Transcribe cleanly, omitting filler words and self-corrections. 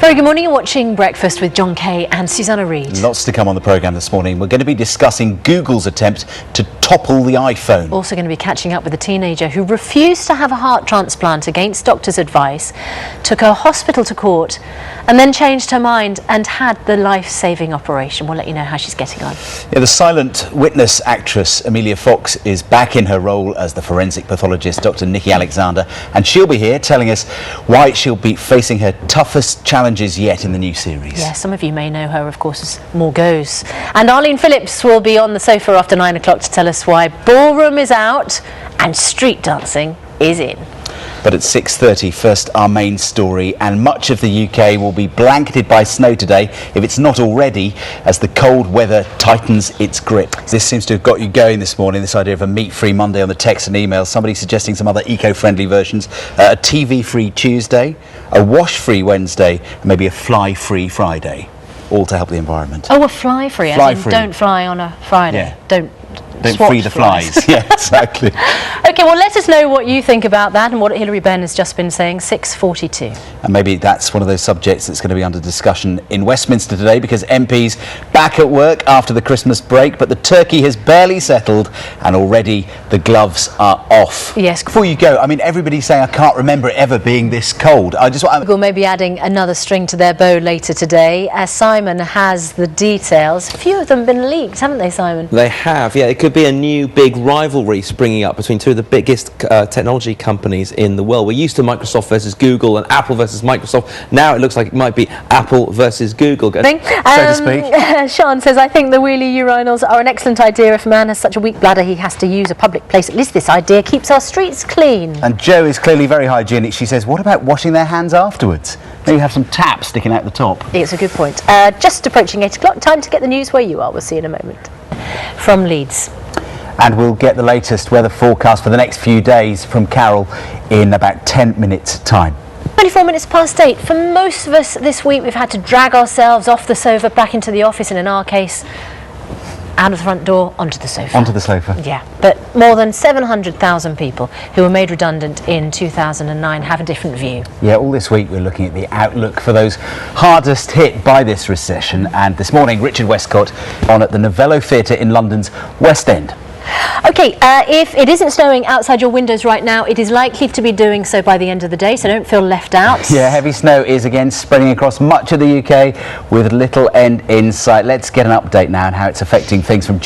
Very good morning. You're watching Breakfast with John Kay and Susanna Reid. Lots to come on the programme this morning. We're going to be discussing Google's attempt to topple the iPhone. Also going to be catching up with a teenager who refused to have a heart transplant against doctor's advice, took her hospital to court and then changed her mind and had the life-saving operation. We'll let you know how she's getting on. Yeah, the silent witness actress Emilia Fox is back in her role as the forensic pathologist Dr. Nikki Alexander, and she'll be here telling us why she'll be facing her toughest challenges yet in the new series. Yeah, some of you may know her, of course, as More Goes. And Arlene Phillips will be on the sofa after 9 o'clock to tell us why ballroom is out and street dancing is in. But at 6:30, first our main story, and much of the UK will be blanketed by snow today, if it's not already, as the cold weather tightens its grip. This seems to have got you going this morning, this idea of a meat-free Monday on the text and emails, somebody suggesting some other eco-friendly versions, a TV-free Tuesday, a wash-free Wednesday, and maybe a fly-free Friday, all to help the environment. Oh, a fly-free, Fly-free. Don't fly on a Friday. Yeah. Don't free the flies. Yeah, exactly. OK, well, let us know what you think about that and what Hilary Benn has just been saying. 6:42. And maybe that's one of those subjects that's going to be under discussion in Westminster today, because MPs back at work after the Christmas break, but the turkey has barely settled and already the gloves are off. Yes. Before you go, I mean, everybody's saying I can't remember it ever being this cold. Google may be adding another string to their bow later today, as Simon has the details. A few of them have been leaked, haven't they, Simon? They have, yeah. It could be a new big rivalry springing up between two of the biggest technology companies in the world. We're used to Microsoft versus Google and Apple versus Microsoft. Now it looks like it might be Apple versus Google. So to speak. Sean says, I think the wheelie urinals are an excellent idea. If a man has such a weak bladder he has to use a public place, at least this idea keeps our streets clean. And Jo is clearly very hygienic. She says, what about washing their hands afterwards? Maybe have some taps sticking out the top. It's a good point. Just approaching 8 o'clock, time to get the news where you are. We'll see you in a moment. From Leeds. And we'll get the latest weather forecast for the next few days from Carol in about 10 minutes' time. 24 minutes past 8. For most of us this week, we've had to drag ourselves off the sofa, back into the office, and in our case, out of the front door, onto the sofa. Onto the sofa. Yeah, but more than 700,000 people who were made redundant in 2009 have a different view. Yeah, all this week we're looking at the outlook for those hardest hit by this recession. And this morning, Richard Westcott on at the Novello Theatre in London's West End. OK, if it isn't snowing outside your windows right now, it is likely to be doing so by the end of the day, so don't feel left out. Yeah, heavy snow is again spreading across much of the UK with little end in sight. Let's get an update now on how it's affecting things from